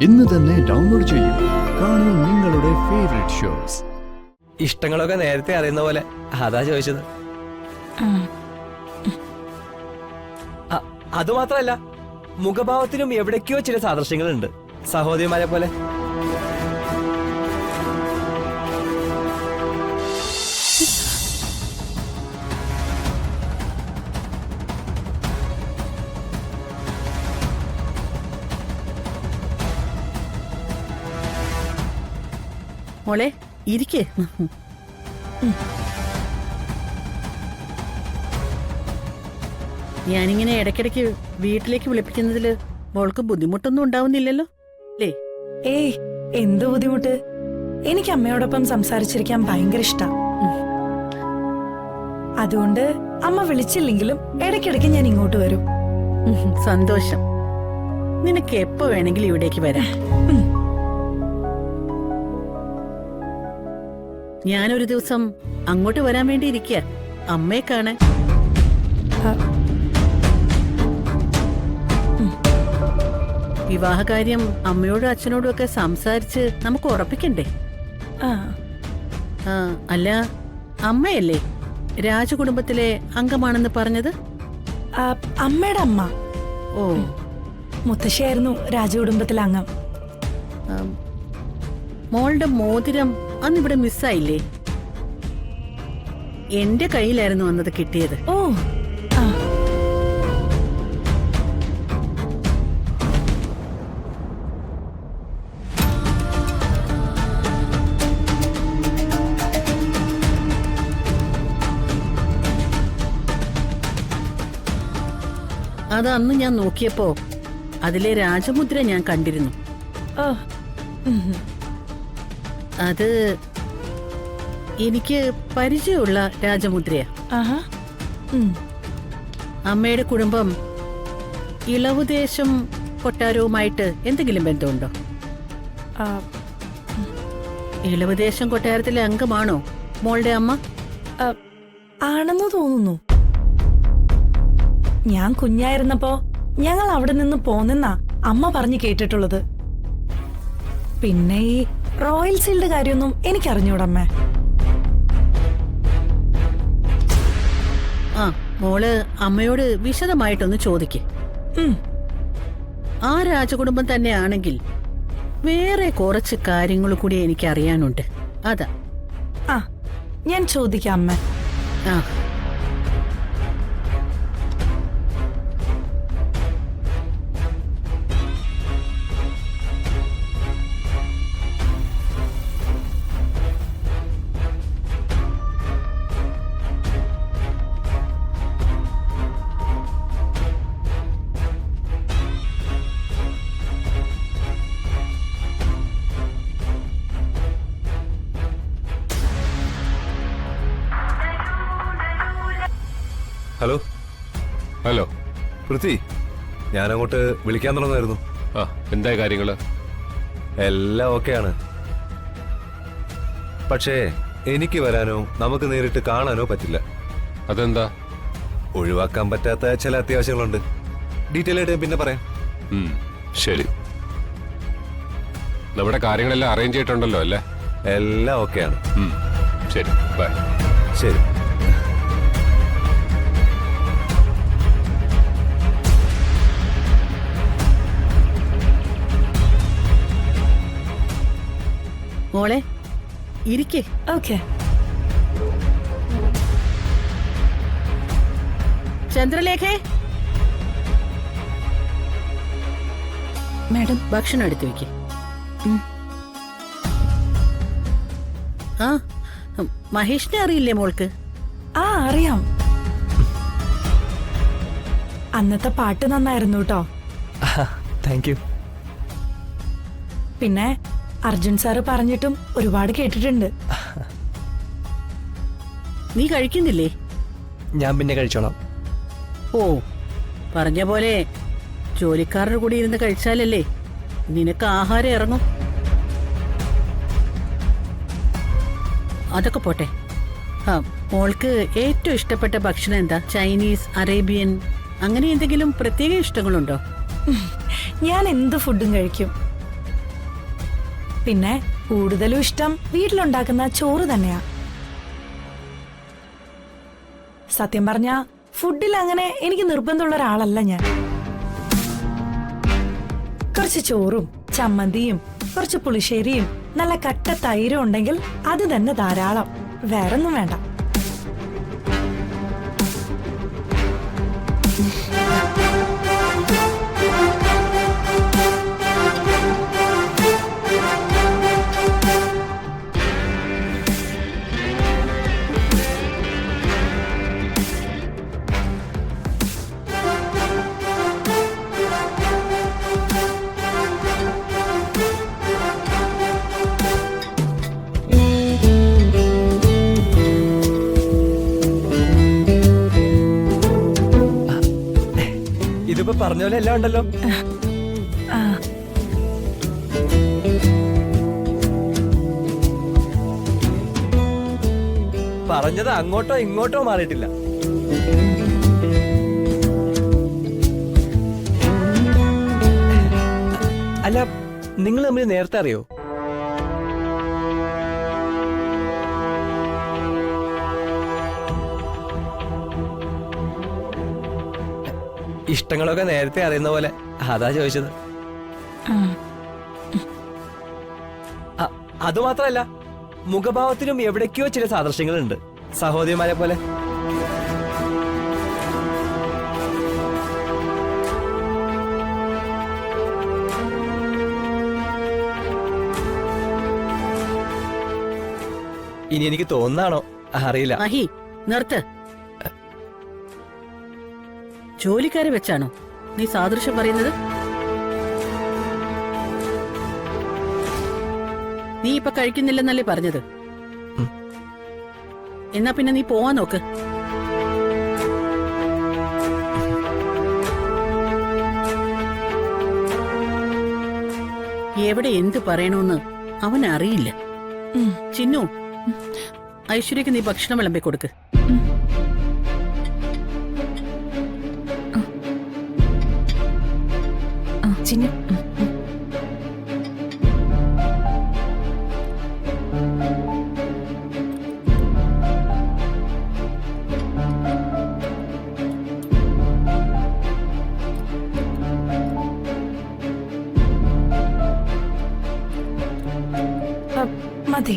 ഇന്ന് തന്നെ ഡൗൺലോഡ് ചെയ്യൂ. കാണൂ നിങ്ങളുടെ ഫേവറേറ്റ് ഷോസ്. ഇഷ്ടങ്ങളൊക്കെ നേരത്തെ അറിയുന്ന പോലെ, അതാ ചോദിച്ചത്. അതുമാത്രല്ല, മുഖഭാവത്തിലും എവിടേക്കോ ചില സാദൃശ്യങ്ങളുണ്ട്, സഹോദരിമാരെ പോലെ. മോളെ ഇരിക്കേ. ഞാനിങ്ങനെ ഇടയ്ക്കിടയ്ക്ക് വീട്ടിലേക്ക് വിളിപ്പിക്കുന്നതില് മോൾക്ക് ബുദ്ധിമുട്ടൊന്നും ഉണ്ടാവുന്നില്ലല്ലോ അല്ലേ? ഏയ്, എന്ത് ബുദ്ധിമുട്ട്? എനിക്ക് അമ്മയോടൊപ്പം സംസാരിച്ചിരിക്കാൻ ഭയങ്കര ഇഷ്ടാ. അതുകൊണ്ട് അമ്മ വിളിച്ചില്ലെങ്കിലും ഇടയ്ക്കിടയ്ക്ക് ഞാൻ ഇങ്ങോട്ട് വരും. സന്തോഷം. നിനക്ക് എപ്പോ വേണമെങ്കിലും ഇവിടേക്ക് വരാം. ഞാനൊരു ദിവസം അങ്ങോട്ട് വരാൻ വേണ്ടി ഇരിക്കുക, അമ്മയെ കാണാൻ. വിവാഹകാര്യം അമ്മയോടും അച്ഛനോടും ഒക്കെ സംസാരിച്ച് നമുക്ക് ഉറപ്പിക്കണ്ടേ? അല്ല, അമ്മയല്ലേ രാജകുടുംബത്തിലെ അംഗമാണെന്ന് പറഞ്ഞത്? അമ്മയുടെ അമ്മ. ഓ, മുത്തശ്ശിയായിരുന്നു രാജകുടുംബത്തിലെ അംഗം. മോളുടെ മോതിരം അന്നിവിടെ മിസ്സായില്ലേ? എന്റെ കയ്യിലായിരുന്നു അന്നത് കിട്ടിയത്. ഓ, അത് അന്ന് ഞാൻ നോക്കിയപ്പോ അതിലെ രാജമുദ്ര ഞാൻ കണ്ടിരുന്നു. അത് എനിക്ക് പരിചയമുള്ള രാജമുദ്രയാ. അമ്മയുടെ കുടുംബം ഇളവുദേശം കൊട്ടാരവുമായിട്ട് എന്തെങ്കിലും ബന്ധമുണ്ടോ? ഇളവുദേശം കൊട്ടാരത്തിലെ അംഗമാണോ മോളുടെ അമ്മ? ആണെന്ന് തോന്നുന്നു. ഞാൻ കുഞ്ഞായിരുന്നപ്പോ ഞങ്ങൾ അവിടെ നിന്ന് പോന്നെന്നാ അമ്മ പറഞ്ഞു കേട്ടിട്ടുള്ളത്. പിന്നെ ഈ റോയൽ സീൽഡ് കാര്യമൊന്നും എനിക്കറിഞ്ഞൂടമ്മേ. മോള് അമ്മയോട് വിശദമായിട്ടൊന്ന് ചോദിക്കേ. ആ രാജകുടുംബം തന്നെയാണെങ്കിൽ വേറെ കുറച്ച് കാര്യങ്ങൾ കൂടി എനിക്ക് അറിയാനുണ്ട്, അതാ. ഞാൻ ചോദിക്കാം അമ്മ. ഹലോ. ഹലോ പൃഥ്വി, ഞാനങ്ങോട്ട് വിളിക്കാൻ തുടങ്ങായിരുന്നു. എന്താ കാര്യങ്ങള്? എല്ലാം ഓക്കെയാണ്. പക്ഷേ എനിക്ക് വരാനോ നമുക്ക് നേരിട്ട് കാണാനോ പറ്റില്ല. അതെന്താ? ഒഴിവാക്കാൻ പറ്റാത്ത ചില അത്യാവശ്യങ്ങളുണ്ട്. ഡീറ്റെയിൽ ആയിട്ട് പിന്നെ പറയാം. ശരി. നമ്മുടെ കാര്യങ്ങളെല്ലാം അറേഞ്ച് ചെയ്തിട്ടുണ്ടല്ലോ അല്ലേ? എല്ലാം ഓക്കെയാണ്. ശരി, ബൈ. ശരി. മോളെ ഇരിക്കേ. ഓക്കെ. ചന്ദ്രലേഖേ, മാഡം ഭക്ഷണം എടുത്തു വെക്കേ. മഹേഷിനെ അറിയില്ലേ മോൾക്ക്? അറിയാം. അന്നത്തെ പാട്ട് നന്നായിരുന്നു കേട്ടോ. Thank you. പിന്നെ അർജുൻ സാറ് പറഞ്ഞിട്ടും ഒരുപാട് കേട്ടിട്ടുണ്ട്. നീ കഴിക്കുന്നില്ലേ? ഞാൻ പിന്നെ കഴിച്ചോളാം. ഓ, പറഞ്ഞ പോലെ ജോലിക്കാരുടെ കൂടി ഇരുന്ന് കഴിച്ചാലല്ലേ നിനക്ക് ആഹാരം ഇറങ്ങും. അതൊക്കെ പോട്ടെ. മോൾക്ക് ഏറ്റവും ഇഷ്ടപ്പെട്ട ഭക്ഷണം എന്താ? ചൈനീസ്, അറേബ്യൻ, അങ്ങനെ എന്തെങ്കിലും പ്രത്യേക ഇഷ്ടങ്ങളുണ്ടോ? ഞാൻ എന്ത് ഫുഡും കഴിക്കും. പിന്നെ കൂടുതലും ഇഷ്ടം വീട്ടിലുണ്ടാക്കുന്ന ചോറ് തന്നെയാ. സത്യം പറഞ്ഞ ഫുഡിൽ അങ്ങനെ എനിക്ക് നിർബന്ധമുള്ള ഒരാളല്ല ഞാൻ. കുറച്ച് ചോറും ചമ്മന്തിയും കുറച്ച് പുളിശ്ശേരിയും നല്ല കട്ട തൈരും ഉണ്ടെങ്കിൽ അത് തന്നെ ധാരാളം, വേറൊന്നും വേണ്ട. ഇതിപ്പോ പറഞ്ഞ പോലെ എല്ലാം ഉണ്ടല്ലോ. പറഞ്ഞത് അങ്ങോട്ടോ ഇങ്ങോട്ടോ മാറിയിട്ടില്ല. അല്ല, നിങ്ങൾ തമ്മിൽ നേരത്തെ അറിയോ? ഇഷ്ടങ്ങളൊക്കെ നേരത്തെ അറിയുന്ന പോലെ, അതാ ചോദിച്ചത്. അതുമാത്രല്ല, മുഖഭാവത്തിലും എവിടേക്കോ ചില സാദൃശ്യങ്ങളുണ്ട്, സഹോദരിമാരെ പോലെ. ഇനി എനിക്ക് തോന്നാണോ അറിയില്ല. മഹി, നിർത്ത്. ജോലിക്കാരെ വെച്ചാണോ നീ സാദൃശ്യം പറയുന്നത്? നീ ഇപ്പൊ കഴിക്കുന്നില്ലെന്നല്ലേ പറഞ്ഞത്? എന്നാ പിന്നെ നീ പോവാൻ നോക്ക്. എവിടെ എന്ത് പറയണമെന്ന് അവനറിയില്ല. ചിന്നു, ഐശ്വര്യക്ക് നീ ഭക്ഷണം വിളമ്പി കൊടുക്ക്. ചിന്നു, മതി.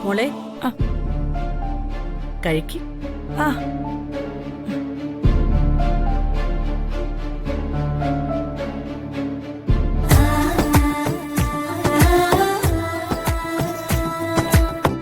മോളെ, കഴിക്ക്. ആ